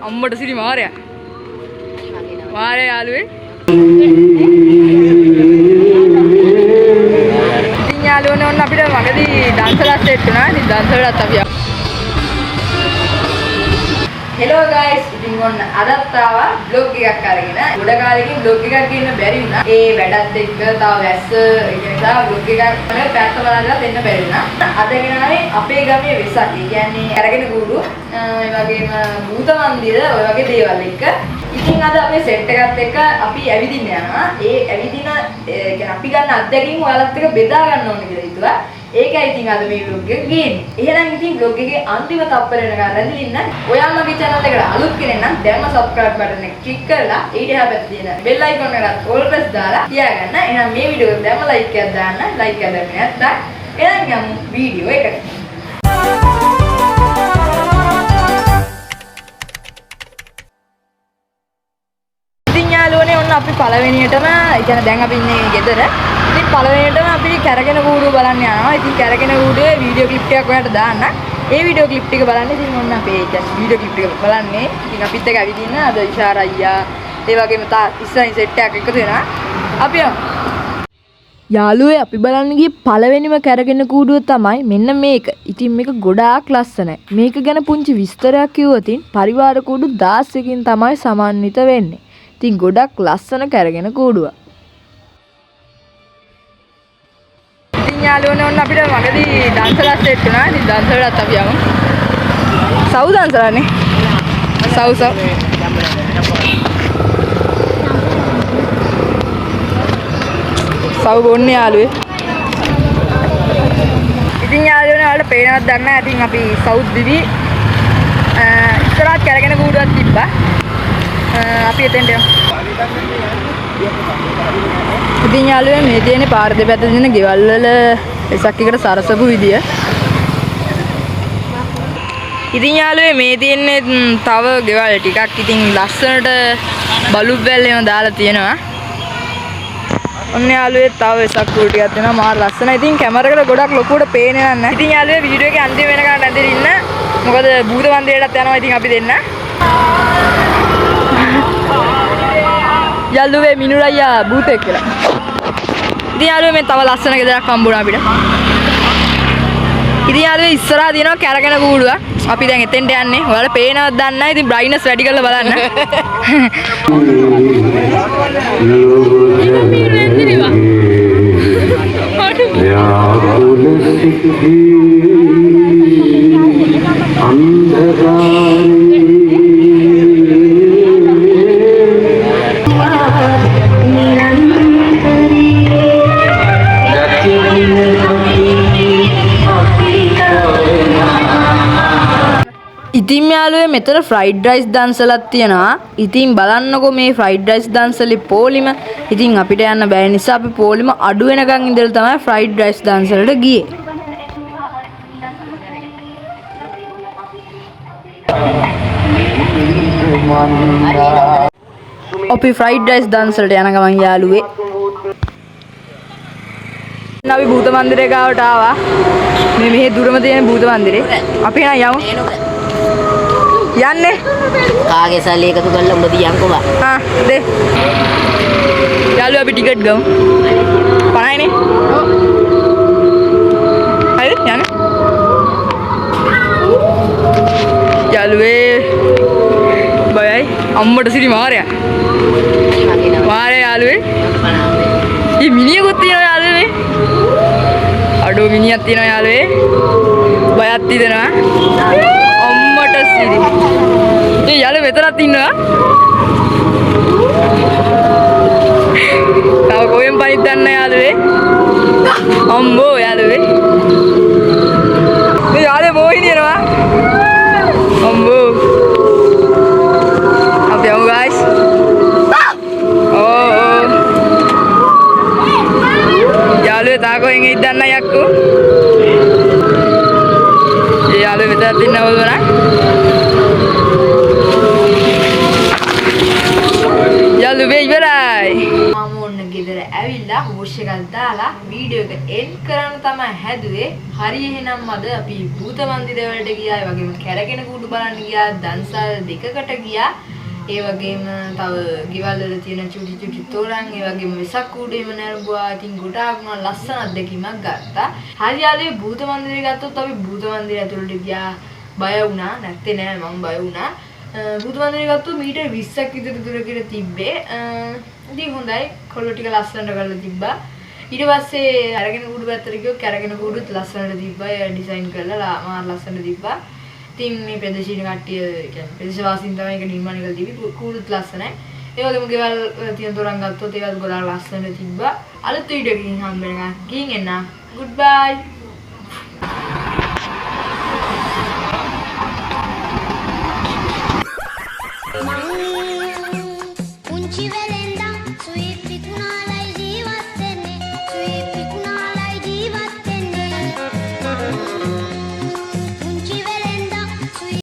අම්මට සිරි මාරයා. මාරයා යාළුවේ. ඉතින් යාළුවනේ ඔන්න අපිට වගදී දන්සලත් සෙට් වුණා. ඉතින් දන්සලටත් අපි Hello guys, ඉතින් ඔන්න අදත් ආවා vlog එකක් අරගෙන. ගොඩ කාලෙකින් vlog එකක් ගන්න බැරි වුණා. ඒ වැඩත් එක්ක තව වැස්ස ඒක නිසා vlog එකක් මම පැත්ත බලලා දෙන්න බැරි වුණා. අද ගෙනාවේ අපේ ගමේ වෙසක්. ඒ කියන්නේ අරගෙන ගුරු ඒ වගේම භූත මන්දිර ඔය වගේ දේවල් එක්ක. ඉතින් අද අපේ සෙට් එකත් එක්ක අපි ඇවිදින්න යනවා. ඒ ඇවිදින කියන්නේ අපි ගන්න අත්දැකීම් ඔයාලත් එක්ක බෙදා ගන්න ඕනේ කියලා හිතුවා. ඒකයි ඉතින් අද මේ vlog එක ගේන්නේ. එහෙනම් ඉතින් vlog එකේ අන්තිම තප්පර වෙනකන් රැඳිලා ඉන්න. ඔයාලා මගේ channel එකට අලුත් කෙනෙක් නම් දැන්ම subscribe button එක click කරලා ඊට එහා පැත්තේ තියෙන bell icon එකට all press දාලා තියාගන්න. එහෙනම් මේ වීඩියෝ එක දැන්ම like එකක් දාන්න. like එකක් දැම්මේ නැත්නම් එහෙනම් යමු වීඩියෝ එකට. ඉතින් යාළුවනේ ඔන්න අපි පළවෙනියටම يعني දැන් අපි ඉන්නේ ගෙදර. ඉතින් පළවෙනියටම අපි කැරගෙන කූඩුව බලන්න යනවා. ඉතින් කැරගෙන කූඩුවේ වීඩියෝ ක්ලිප් එකක් ඔයාලට දාන්න. ඒ වීඩියෝ ක්ලිප් ටික බලන්න. ඉතින් ඔන්න අපේ වීඩියෝ ක්ලිප් ටික බලන්නේ. ඉතින් අපිත් එක්ක ඇවිදින්න අද ඉෂාර අයියා ඒ වගේම තා ඉස්සරහින් සෙට් එකක් එකතු වෙනවා. අපි යාළුවේ අපි බලන්න ගියේ පළවෙනිම කැරගෙන කූඩුව තමයි මෙන්න මේක. ඉතින් මේක ගොඩාක් ලස්සනයි. මේක ගැන පුංචි විස්තරයක් කිව්වොත් පරිවාර කූඩු 16කින් තමයි සමන්විත වෙන්නේ. ඉතින් ගොඩක් ලස්සන කැරගෙන කූඩුවක්. යාළුවනේ ඔන්න අපිට වගදී දන්සලත් සෙට් වුණා. ඉතින් දන්සලටත් අපි යමු. සව් දන්සලනේ. සව්. සව් ගොන්නේ යාළුවේ. ඉතින් යාළුවනේ ඔයාලට පේනවද දන්නේ නැහැ. ඉතින් අපි සවුත් දිවි ඉස්සරහට කැරගෙන කූඩුවක් තිබ්බා. අපි එතෙන්ට යමු. ඉතින් යාළුවේ මේ තියෙන පාර දෙපැත්තේ තියෙන ගෙවල් වල එසක් එකට සරසපු විදිය. ඉතින් යාළුවේ මේ තියෙන්නේ තව ගෙවල් ටිකක්. ඉතින් ලස්සනට බලුබ් වැල් එහෙම දාලා තියෙනවා. ඔන්න යාළුවේ තව එසක් කුරු ටිකක් තියෙනවා. මාර ලස්සනයි. ඉතින් කැමරාවකට ගොඩක් ලොකුවට පේන්නේ නැහැ. ඉතින් යාළුවේ වීඩියෝ එකේ අන්තිම වෙනකන් ඇඳලා ඉන්න. මොකද භූත මන්දිරයටත් යනවා. ඉතින් අපි දෙන්න. යාළුවේ මිනුරයියා භූතෙක් කියලා. ඉතින් යාළුවේ මේ තව ලස්සන ගෙදරක් හම්බුණා අපිට. ඉතින් යාළුවේ ඉස්සරහා තියෙනවා කැරගෙන කූඩුවක්. අපි දැන් එතෙන්ට යන්නේ. ඔයාලා පේනවද දන්නේ නැහැ. ඉතින් බ්‍රයිට්නස් වැඩි කරලා බලන්න. ඉතින් යාළුවේ මෙතන ෆ්‍රයිඩ් රයිස් දන්සලක් තියෙනවා. ඉතින් බලන්නකෝ මේ ෆ්‍රයිඩ් රයිස් දන්සලේ පොලිම. ඉතින් අපිට යන්න බැරි නිසා අපි පොලිම අඩු වෙනකන් ඉඳලා තමයි ෆ්‍රයිඩ් රයිස් දන්සලට ගියේ. අපි ෆ්‍රයිඩ් රයිස් දන්සලට යන ගමන් යාළුවේ අපි භූත මන්දිරේ ගාවට ආවා. මේ මෙහි දුරම තියෙන භූත මන්දිරේ. අපි එහෙනම් යමු. යන්නේ කාගේ සල්ලි එකතු කරලා උඹ දියන්කෝ බා. දේ. යාළුවා අපි ටිකට් ගමු. 50යිනේ. ඔව්. හරිද? යන්නේ. යාළුවේ බයයි අම්මට සිරි මාරයා. මාරයා යාළුවේ. ඊ මිනිහෙකුත් තියෙනවා යාළුවේ. අඩෝ මිනිහක් තියෙනවා යාළුවේ. බයක් තියනවා. අම්මට සිරි. ඒ යාළුවේ මෙතනත් ඉන්නවා. තව කොහෙන් පනිත් දන්න යාළුවේ. අම්බෝ යාළුවේ. මේ යාළුවේ මොහිනියනවා. අම්බෝ. අපි යමු guys. යාළුවේ තා කොහෙන් ඉඳ දන්න යක්කෝ. ඒ යාළුවේ මෙතනත් ඉන්නවද නෑ. යාළුවේ ඉවරයි. මම ඔන්න ගෙදර ඇවිල්ලා වොෂ් එකක් දාලා වීඩියෝ එක එන්ඩ් කරන්න තමයි හැදුවේ. හරි එහෙනම් අද අපි භූත මන්දිරය වලට ගියා. ඒ වගේම කැරගෙන කුඩු මුහුදු බලන්න ගියා දන්සල් දෙකකට ගියා ඒ වගේම තව ගෙවල් වල තියෙන චුටි චුටි තෝරන් ඒ වගේම වෙසක් කූඩේම නරඹුවා ඉතින් ගොඩාක් මම ලස්සන අත්දැකීමක් ගත්තා හරියාලේ භූත මන්දිරය ගත්තොත් අපි භූත මන්දිරය ඇතුළට ගියා බය වුණා නැත්තේ නෑ මම බය වුණා භූත මන්දිරය ගත්තොත් මීටර් 20ක් විතර දුරකට තිබ්බේ ඉතින් හොඳයි කොල්ල ටික ලස්සනට කරලා තිබ්බා ඊට පස්සේ අරගෙන කූඩු පැත්තට ගියෝ කැරගෙන කූඩුත් ලස්සනට තිබ්බා ඒ ඩිසයින් කරලා මාර ලස්සනට තිබ්බා ඉතින් මේ ප්‍රදේශීය කට්ටිය කියන්නේ ප්‍රදේශවාසීන් තමයි ඒක නිර්මාණය කරලා තිබ්බේ කූඩුත් ලස්සනයි ඒ වගේම ගෙවල් තියෙන තොරන් ගත්තොත් ඒවත් ගොඩාක් ලස්සනට තිබ්බා අලුත් වීඩියෝ එකකින් හම්බ වෙනවා ගිහින් එන්න goodbye